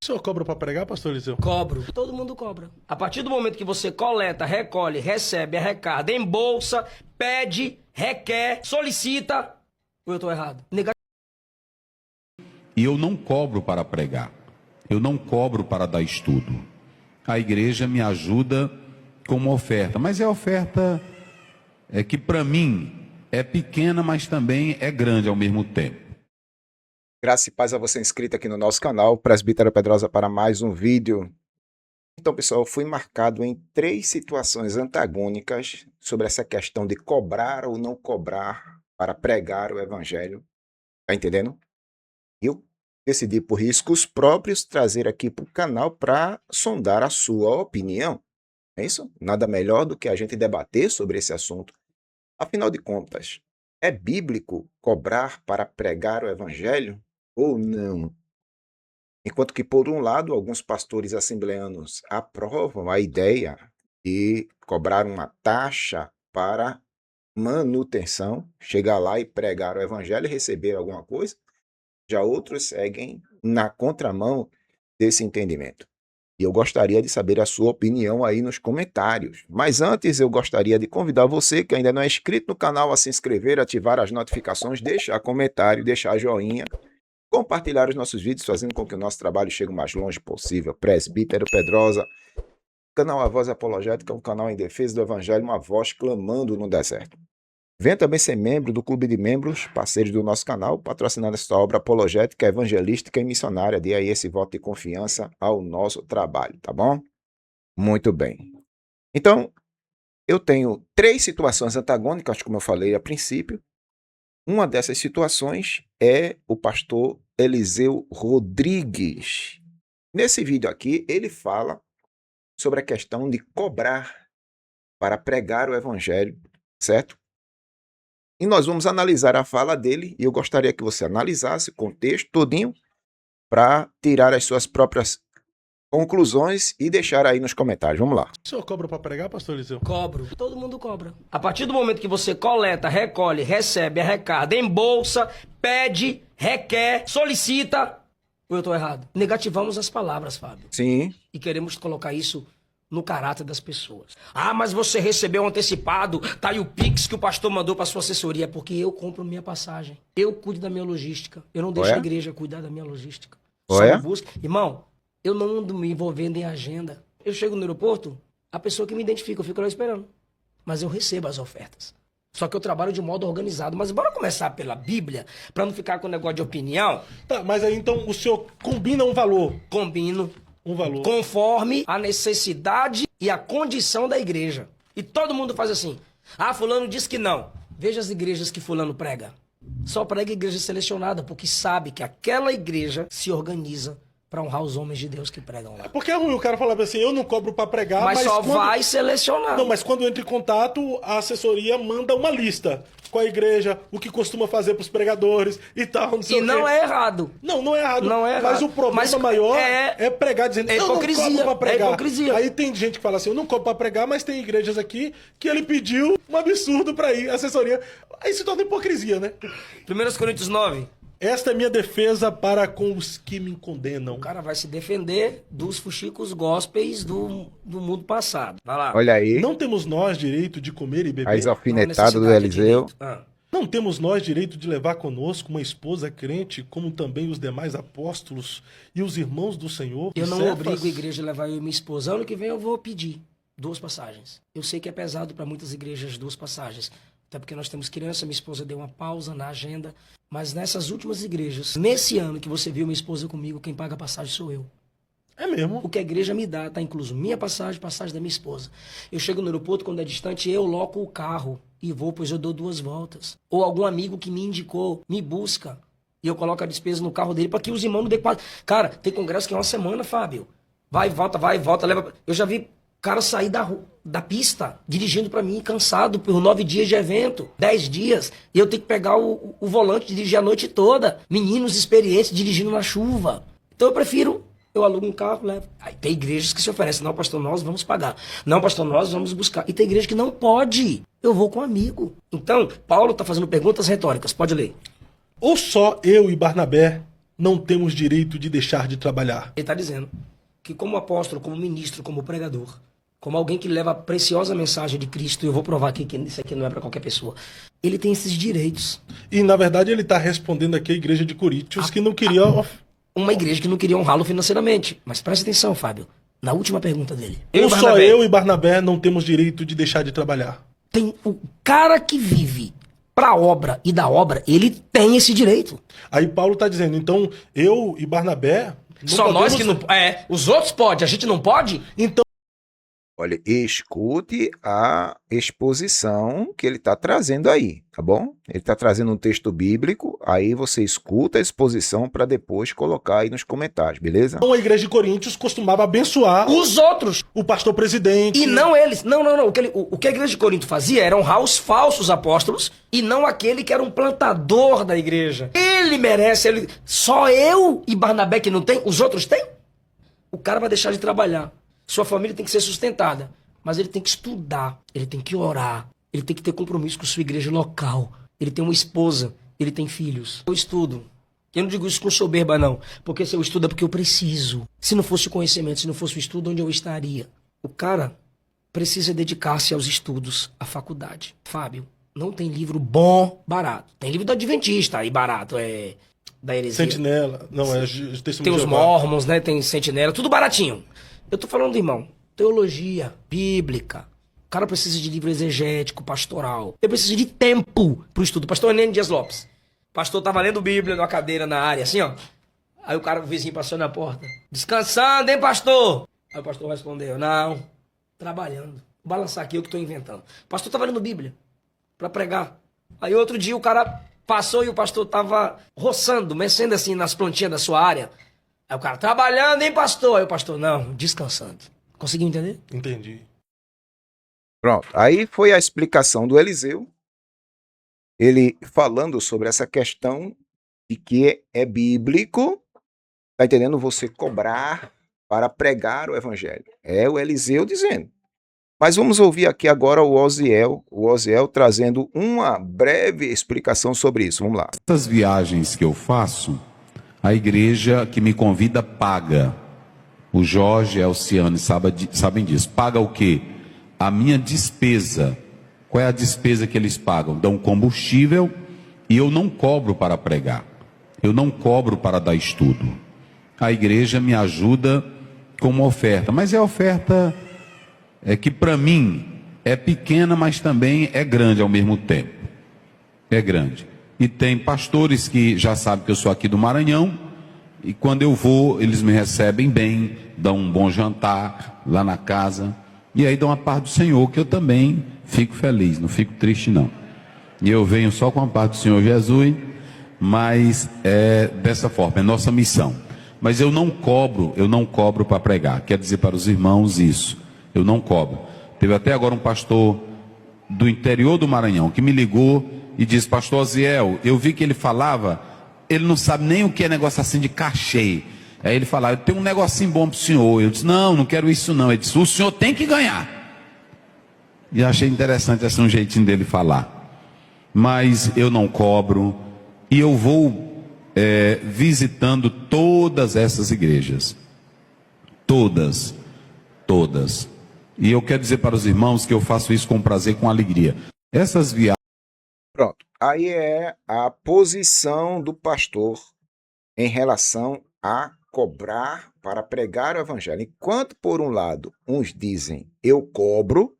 O senhor cobra para pregar, pastor Eliseu? Cobro. Todo mundo cobra. A partir do momento que você coleta, recolhe, recebe, arrecada, embolsa, pede, requer, solicita, ou eu tô errado? E eu não cobro para pregar. Eu não cobro para dar estudo. A igreja me ajuda com uma oferta, mas é oferta que para mim é pequena, mas também é grande ao mesmo tempo. Graça e paz a você inscrito aqui no nosso canal, Presbítero Pedrosa, para mais um vídeo. Então, pessoal, eu fui marcado em 3 situações antagônicas sobre essa questão de cobrar ou não cobrar para pregar o evangelho. Tá entendendo? Eu decidi, por riscos próprios, trazer aqui para o canal para sondar a sua opinião. É isso? Nada melhor do que a gente debater sobre esse assunto. Afinal de contas, é bíblico cobrar para pregar o evangelho ou não? Enquanto que, por um lado, alguns pastores assembleanos aprovam a ideia de cobrar uma taxa para manutenção, chegar lá e pregar o evangelho e receber alguma coisa, já outros seguem na contramão desse entendimento. E eu gostaria de saber a sua opinião aí nos comentários. Mas antes eu gostaria de convidar você que ainda não é inscrito no canal a se inscrever, ativar as notificações, deixar comentário, deixar joinha, compartilhar os nossos vídeos, fazendo com que o nosso trabalho chegue o mais longe possível. Presbítero Pedrosa, canal A Voz Apologética, um canal em defesa do evangelho, uma voz clamando no deserto. Venha também ser membro do Clube de Membros, parceiros do nosso canal, patrocinando esta obra apologética, evangelística e missionária. Dê aí esse voto de confiança ao nosso trabalho, tá bom? Muito bem. Então, eu tenho 3 situações antagônicas, como eu falei a princípio. Uma dessas situações é o pastor Eliseu Rodrigues. Nesse vídeo aqui, ele fala sobre a questão de cobrar para pregar o evangelho, certo? E nós vamos analisar a fala dele, e eu gostaria que você analisasse o contexto todinho para tirar as suas próprias conclusões e deixar aí nos comentários. Vamos lá. O senhor cobra para pregar, pastor Eliseu? Cobro. Todo mundo cobra. A partir do momento que você coleta, recolhe, recebe, arrecada, embolsa, pede, requer, solicita, ou eu tô errado? Negativamos as palavras, Fábio. Sim. E queremos colocar isso no caráter das pessoas. Ah, mas você recebeu antecipado, tá aí o Pix que o pastor mandou para sua assessoria, porque eu compro minha passagem. Eu cuido da minha logística. Eu não deixo a igreja cuidar da minha logística. Só me busca. Irmão, eu não ando me envolvendo em agenda. Eu chego no aeroporto, a pessoa que me identifica, eu fico lá esperando. Mas eu recebo as ofertas. Só que eu trabalho de modo organizado. Mas bora começar pela Bíblia, para não ficar com o negócio de opinião. Tá, mas aí então o senhor combina um valor. Combino. Um valor. Conforme a necessidade e a condição da igreja. E todo mundo faz assim. Ah, fulano diz que não. Veja as igrejas que fulano prega. Só prega igreja selecionada, porque sabe que aquela igreja se organiza para honrar os homens de Deus que pregam lá. Porque é ruim o cara falar assim, eu não cobro para pregar, Mas só quando... vai selecionar. Não, mas quando entra em contato, a assessoria manda uma lista com a igreja, o que costuma fazer pros pregadores e tal, não sei o quê. não é errado. Não é errado. Não é mas errado. o problema maior é pregar dizendo, é eu não hipocrisia, cobro pra pregar. é hipocrisia. Aí tem gente que fala assim, eu não cobro pra pregar, mas tem igrejas aqui que ele pediu um absurdo pra ir, assessoria. Aí se torna hipocrisia, né? 1 Coríntios 9. Esta é minha defesa para com os que me condenam. O cara vai se defender dos fuxicos gospels do mundo passado. Vai lá. Olha aí, Não temos nós direito de comer e beber? as alfinetadas do Eliseu. Não temos nós direito de levar conosco uma esposa crente, como também os demais apóstolos e os irmãos do Senhor? Eu não Cefas? obrigo a igreja a levar eu e minha esposa. Ano que vem eu vou pedir 2 passagens. Eu sei que é pesado para muitas igrejas 2 passagens. Até porque nós temos criança, minha esposa deu uma pausa na agenda. Mas nessas últimas igrejas, nesse ano que você viu minha esposa comigo, quem paga a passagem sou eu. É mesmo? O que a igreja me dá, tá incluso minha passagem, passagem da minha esposa. Eu chego no aeroporto, quando é distante, eu loco o carro e vou, pois eu dou 2 voltas. Ou algum amigo que me indicou, me busca. E eu coloco a despesa no carro dele para que os irmãos não dê quase. Cara, tem congresso que é uma semana, Fábio. Vai e volta, leva. Eu já vi cara sair da pista, dirigindo para mim, cansado por 9 dias de evento, 10 dias. E eu tenho que pegar o volante e dirigir a noite toda. Meninos experientes dirigindo na chuva. Então eu prefiro. Eu alugo um carro, levo. Aí tem igrejas que se oferecem. Não, pastor, nós vamos pagar. Não, pastor, nós vamos buscar. E tem igreja que não pode. Eu vou com um amigo. Então, Paulo está fazendo perguntas retóricas. Pode ler. Ou só eu e Barnabé não temos direito de deixar de trabalhar? Ele está dizendo que como apóstolo, como ministro, como pregador, como alguém que leva a preciosa mensagem de Cristo, e eu vou provar aqui que isso aqui não é para qualquer pessoa, ele tem esses direitos. E, na verdade, ele está respondendo aqui à igreja de Coríntios que não queria... Uma igreja que não queria honrá-lo financeiramente. Mas preste atenção, Fábio, na última pergunta dele. Ou só eu e Barnabé não temos direito de deixar de trabalhar? Tem o cara que vive pra obra e da obra, ele tem esse direito. Aí Paulo está dizendo, então, eu e Barnabé... Só nós que não... os outros podem, a gente não pode? Então, Olha, escute a exposição que ele está trazendo aí, tá bom? Ele está trazendo um texto bíblico, aí você escuta a exposição para depois colocar aí nos comentários, beleza? a igreja de Coríntios costumava abençoar Os outros. o pastor presidente. E não eles. Não. O que a igreja de Corinto fazia era honrar os falsos apóstolos e não aquele que era um plantador da igreja. Ele merece. Só eu e Barnabé que não tem, os outros têm? O cara vai deixar de trabalhar. Sua família tem que ser sustentada. Mas ele tem que estudar, ele tem que orar, ele tem que ter compromisso com sua igreja local. Ele tem uma esposa, ele tem filhos. Eu estudo. Eu não digo isso com soberba, não. Porque se eu estudo é porque eu preciso. Se não fosse o conhecimento, se não fosse o estudo, onde eu estaria? O cara precisa dedicar-se aos estudos, à faculdade. Fábio, não tem livro bom, barato. Tem livro do Adventista, aí barato, da heresia. Sentinela. Não, é testemunho Tem os de Jeová. Mormons, né? Tem Sentinela, tudo baratinho. Eu tô falando, irmão, teologia, bíblica. O cara precisa de livro exegético, pastoral. Eu preciso de tempo pro estudo. Pastor Enene Dias Lopes. Pastor tava lendo Bíblia numa cadeira na área, assim, ó. Aí o vizinho passou na porta. Descansando, hein, pastor? Aí o pastor respondeu, não, trabalhando. Vou balançar aqui, eu que tô inventando. O pastor tava lendo Bíblia pra pregar. Aí outro dia o cara passou e o pastor tava roçando, mexendo assim nas plantinhas da sua área. Aí o cara, trabalhando, hein, pastor? Aí o pastor, não, descansando. Conseguiu entender? Entendi. Pronto, aí foi a explicação do Eliseu, ele falando sobre essa questão de que é bíblico, tá entendendo? Você cobrar para pregar o evangelho. É o Eliseu dizendo. Mas vamos ouvir aqui agora o Osiel trazendo uma breve explicação sobre isso. Vamos lá. Essas viagens que eu faço, a igreja que me convida paga. O Jorge e a Alciane sabem disso. Paga o quê? A minha despesa. Qual é a despesa que eles pagam? Dão combustível e eu não cobro para pregar. Eu não cobro para dar estudo. A igreja me ajuda com uma oferta. Mas é oferta que para mim é pequena, mas também é grande ao mesmo tempo. É grande. E tem pastores que já sabem que eu sou aqui do Maranhão. E quando eu vou, eles me recebem bem, dão um bom jantar lá na casa. E aí dão a paz do Senhor, que eu também fico feliz, não fico triste não. E eu venho só com a paz do Senhor Jesus, mas é dessa forma, é nossa missão. Mas eu não cobro para pregar. Quer dizer para os irmãos isso, eu não cobro. Teve até agora um pastor do interior do Maranhão que me ligou e disse, pastor Osiel, eu vi que ele falava, ele não sabe nem o que é negócio assim de cachê. Aí ele falava, eu tenho um negocinho bom para o senhor. Eu disse, não quero isso não. Ele disse, o senhor tem que ganhar. E eu achei interessante assim um jeitinho dele falar. Mas eu não cobro. E eu vou visitando todas essas igrejas. Todas. E eu quero dizer para os irmãos que eu faço isso com prazer, com alegria. Essas viagens... Pronto, aí é a posição do pastor em relação a cobrar para pregar o evangelho. Enquanto, por um lado, uns dizem, eu cobro,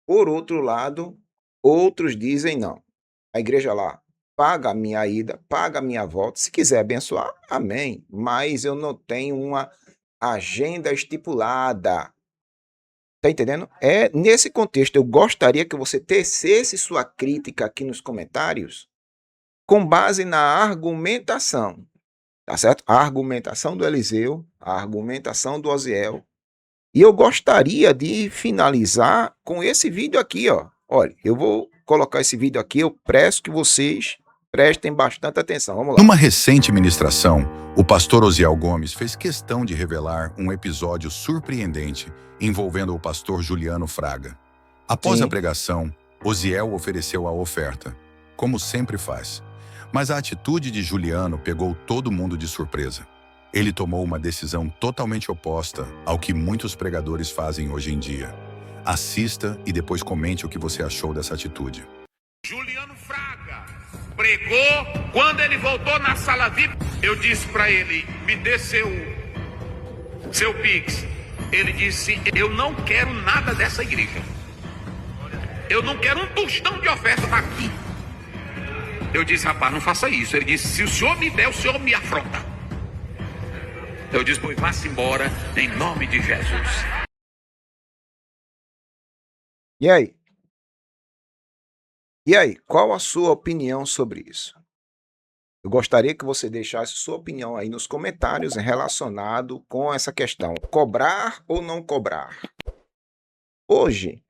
por outro lado, outros dizem, não. A igreja lá paga a minha ida, paga a minha volta, se quiser abençoar, amém. Mas eu não tenho uma agenda estipulada. Tá entendendo? É nesse contexto, eu gostaria que você tecesse sua crítica aqui nos comentários com base na argumentação. Tá certo? A argumentação do Eliseu, a argumentação do Osiel. E eu gostaria de finalizar com esse vídeo aqui, ó. Olha, eu vou colocar esse vídeo aqui, eu peço que vocês prestem bastante atenção. Vamos lá. Numa recente ministração, o pastor Osiel Gomes fez questão de revelar um episódio surpreendente envolvendo o pastor Juliano Fraga. Após Sim. a pregação, Osiel ofereceu a oferta, como sempre faz. Mas a atitude de Juliano pegou todo mundo de surpresa. Ele tomou uma decisão totalmente oposta ao que muitos pregadores fazem hoje em dia. Assista e depois comente o que você achou dessa atitude. Juliano Fraga pregou, quando ele voltou na sala VIP, eu disse para ele, me dê seu Pix. Ele disse, eu não quero nada dessa igreja. Eu não quero um tostão de oferta daqui. Eu disse, rapaz, não faça isso. Ele disse, se o senhor me der, o senhor me afronta. Eu disse, pois vá-se embora, em nome de Jesus. E aí? E aí, qual a sua opinião sobre isso? Eu gostaria que você deixasse sua opinião aí nos comentários relacionado com essa questão. Cobrar ou não cobrar? Hoje,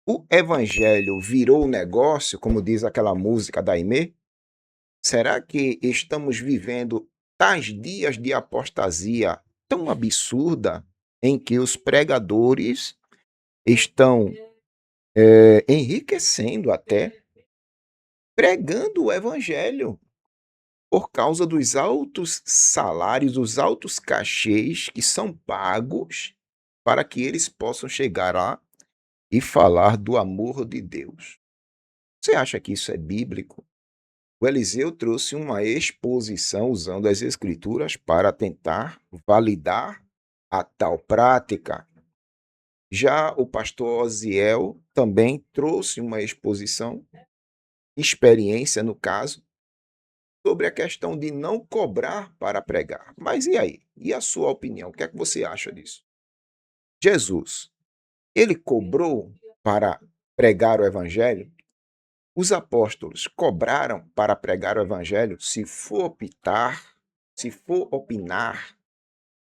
o evangelho virou negócio, como diz aquela música da Aimee? Será que estamos vivendo tais dias de apostasia tão absurda em que os pregadores estão enriquecendo até, pregando o evangelho por causa dos altos salários, os altos cachês que são pagos para que eles possam chegar lá e falar do amor de Deus? Você acha que isso é bíblico? O Eliseu trouxe uma exposição usando as escrituras para tentar validar a tal prática. Já o pastor Osiel também trouxe uma exposição, experiência no caso, sobre a questão de não cobrar para pregar. Mas e aí? E a sua opinião? O que é que você acha disso? Jesus, ele cobrou para pregar o evangelho? Os apóstolos cobraram para pregar o evangelho? Se for optar, se for opinar,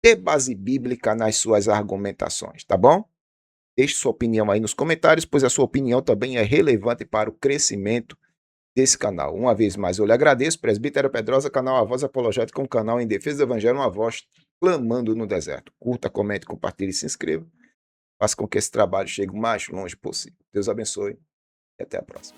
dê base bíblica nas suas argumentações, tá bom? Deixe sua opinião aí nos comentários, pois a sua opinião também é relevante para o crescimento desse canal. Uma vez mais, eu lhe agradeço. Presbítero Pedrosa, canal A Voz Apologética, um canal em defesa do evangelho, uma voz clamando no deserto. Curta, comente, compartilhe e se inscreva. Faça com que esse trabalho chegue o mais longe possível. Deus abençoe e até a próxima.